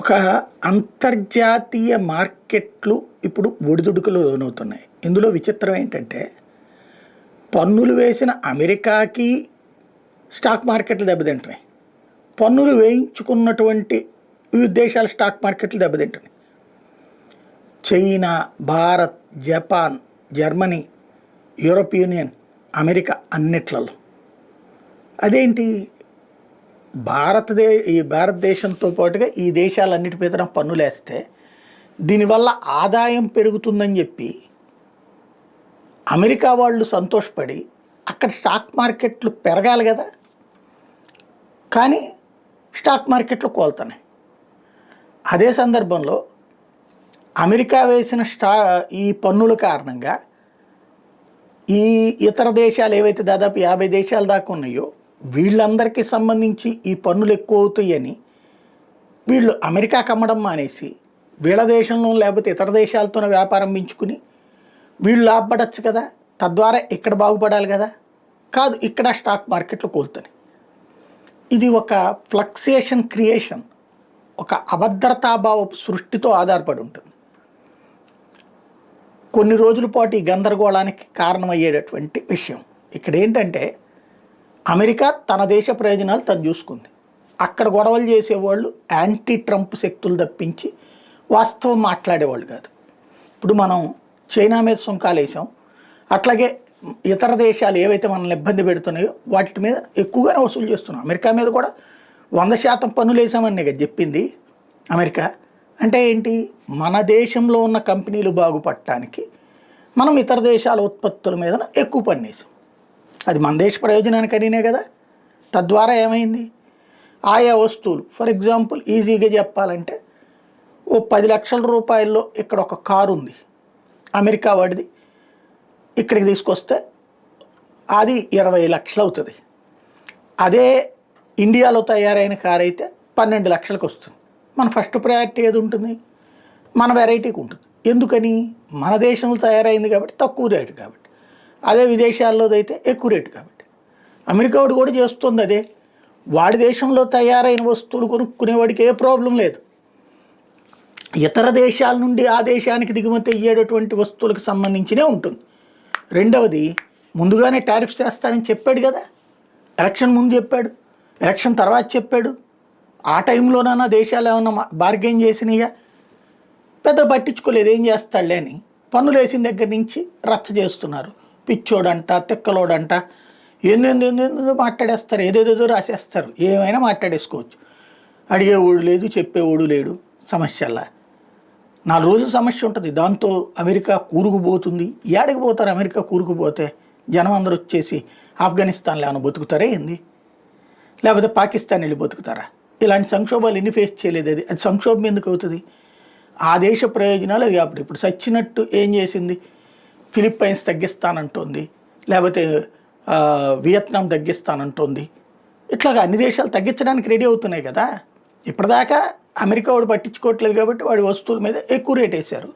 ఒక అంతర్జాతీయ మార్కెట్లు ఇప్పుడు ఒడిదుడుకులు లోనవుతున్నాయి. ఇందులో విచిత్రం ఏంటంటే, పన్నులు వేసిన అమెరికాకి స్టాక్ మార్కెట్లు దెబ్బతింటున్నాయి. పన్నులు వేయించుకున్నటువంటి వివిధ దేశాల స్టాక్ మార్కెట్లు దెబ్బతింటున్నాయి. China, Bharat, Japan, Germany, European, America అన్నిట్లలో. అదేంటి, ఈ భారతదేశంతో పాటుగా ఈ దేశాలన్నిటి మీద పన్నులేస్తే దీనివల్ల ఆదాయం పెరుగుతుందని చెప్పి అమెరికా వాళ్ళు సంతోషపడి అక్కడ స్టాక్ మార్కెట్లు పెరగాలి కదా, కానీ స్టాక్ మార్కెట్లు కోల్తున్నాయి. అదే సందర్భంలో అమెరికా వేసిన ఈ పన్నుల కారణంగా ఈ ఇతర దేశాలు ఏవైతే దాదాపు 50 దేశాల దాకా ఉన్నాయో వీళ్ళందరికీ సంబంధించి ఈ పన్నులు ఎక్కువ అవుతాయని వీళ్ళు అమెరికాకి అమ్మడం మానేసి వీళ్ళ దేశంలో లేకపోతే ఇతర దేశాలతో వ్యాపారం పెంచుకుని వీళ్ళు లాభపడచ్చు కదా, తద్వారా ఇక్కడ బాగుపడాలి కదా. కాదు, ఇక్కడ స్టాక్ మార్కెట్లు కోలుతున్నాయి. ఇది ఒక ఫ్లక్సేషన్ క్రియేషన్, ఒక అభద్రతాభావ సృష్టితో ఆధారపడి ఉంటుంది. కొన్ని రోజుల పాటు ఈ గందరగోళానికి కారణమయ్యేటటువంటి విషయం ఇక్కడ ఏంటంటే, అమెరికా తన దేశ ప్రయోజనాలు తను చూసుకుంది. అక్కడ గొడవలు చేసేవాళ్ళు యాంటీ ట్రంప్ శక్తులు తప్పించి వాస్తవం మాట్లాడేవాళ్ళు కాదు. ఇప్పుడు మనం చైనా మీద సుంకాలు వేసాం, అట్లాగే ఇతర దేశాలు ఏవైతే మనల్ని ఇబ్బంది పెడుతున్నాయో వాటి మీద ఎక్కువగానే వసూలు చేస్తున్నాం. అమెరికా మీద కూడా 100% పన్నులు వేసామని కదా చెప్పింది అమెరికా. అంటే ఏంటి, మన దేశంలో ఉన్న కంపెనీలు బాగుపడటానికి మనం ఇతర దేశాల ఉత్పత్తుల మీద ఎక్కువ పన్ను వేసాం. అది మన దేశ ప్రయోజనానికనే కదా. తద్వారా ఏమైంది, ఆయా వస్తువులు ఫర్ ఎగ్జాంపుల్ ఈజీగా చెప్పాలంటే ఓ 10 లక్షల రూపాయల్లో ఇక్కడ ఒక కారు ఉంది అమెరికా వాడిది, ఇక్కడికి తీసుకొస్తే అది 20 లక్షలు అవుతుంది. అదే ఇండియాలో తయారైన కారు అయితే 12 లక్షలకు వస్తుంది. మన ఫస్ట్ ప్రయారిటీ ఏది ఉంటుంది, మన వెరైటీకి ఉంటుంది. ఎందుకని, మన దేశంలో తయారైంది కాబట్టి తక్కువ రేటు కాబట్టి. అదే విదేశాల్లోది అయితే ఎక్కువ రేటు కాబట్టి. అమెరికా వాడు కూడా చేస్తుంది అదే. వాడి దేశంలో తయారైన వస్తువులు కొనుక్కునేవాడికి ఏ ప్రాబ్లం లేదు. ఇతర దేశాల నుండి ఆ దేశానికి దిగుమతి అయ్యేటటువంటి వస్తువులకు సంబంధించినే ఉంటుంది. రెండవది, ముందుగానే టారిఫ్స్ చేస్తానని చెప్పాడు కదా, ఎలక్షన్ ముందు చెప్పాడు, ఎలక్షన్ తర్వాత చెప్పాడు. ఆ టైంలోనైనా దేశాలు ఏమన్నా బార్గెన్ చేసినాయా? పెద్ద పట్టించుకోలేదు, ఏం చేస్తాడులే అని పన్నులు వేసిన దగ్గర నుంచి రచ్చ చేస్తున్నారు. పిచ్చోడంట, తిక్కలోడంట, ఏందో మాట్లాడేస్తారు, ఏదేదో రాసేస్తారు, ఏమైనా మాట్లాడేసుకోవచ్చు. అడిగేవాడు లేదు, చెప్పేవాడు లేడు. సమస్యలా 4 రోజుల సమస్య ఉంటుంది, దాంతో అమెరికా కూరుకుపోతుంది. ఏడకి పోతారు అమెరికా కూరుకుపోతే? జనం అందరూ వచ్చేసి ఆఫ్ఘనిస్తాన్లో ఏమైనా బతుకుతారా ఏంది, లేకపోతే పాకిస్తాన్ వెళ్ళి బతుకుతారా? ఇలాంటి సంక్షోభాలు ఎన్ని ఫేస్ చేయలేదు. అది సంక్షోభం ఎందుకు అవుతుంది? ఆ దేశ ప్రయోజనాలు అది. కాబట్టి ఇప్పుడు సచ్చినట్టు ఏం చేసింది, ఫిలిప్పైన్స్ తగ్గిస్తానంటోంది, లేకపోతే వియత్నాం తగ్గిస్తానంటోంది. ఇట్లాగా అన్ని దేశాలు తగ్గించడానికి రెడీ అవుతున్నాయి కదా. ఇప్పటిదాకా అమెరికా వాడు పట్టించుకోవట్లేదు కాబట్టి వాడి వస్తువుల మీద ఎక్కువ రేట్ వేశారు,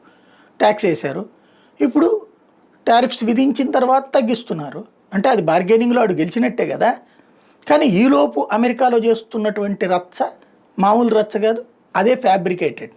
ట్యాక్స్ వేశారు. ఇప్పుడు టారిఫ్స్ విధించిన తర్వాత తగ్గిస్తున్నారు. అంటే అది బార్గెనింగ్లో వాడు గెలిచినట్టే కదా. కానీ ఈలోపు అమెరికాలో చేస్తున్నటువంటి రచ్చ మామూలు రచ్చ కాదు, అదే ఫ్యాబ్రికేటెడ్.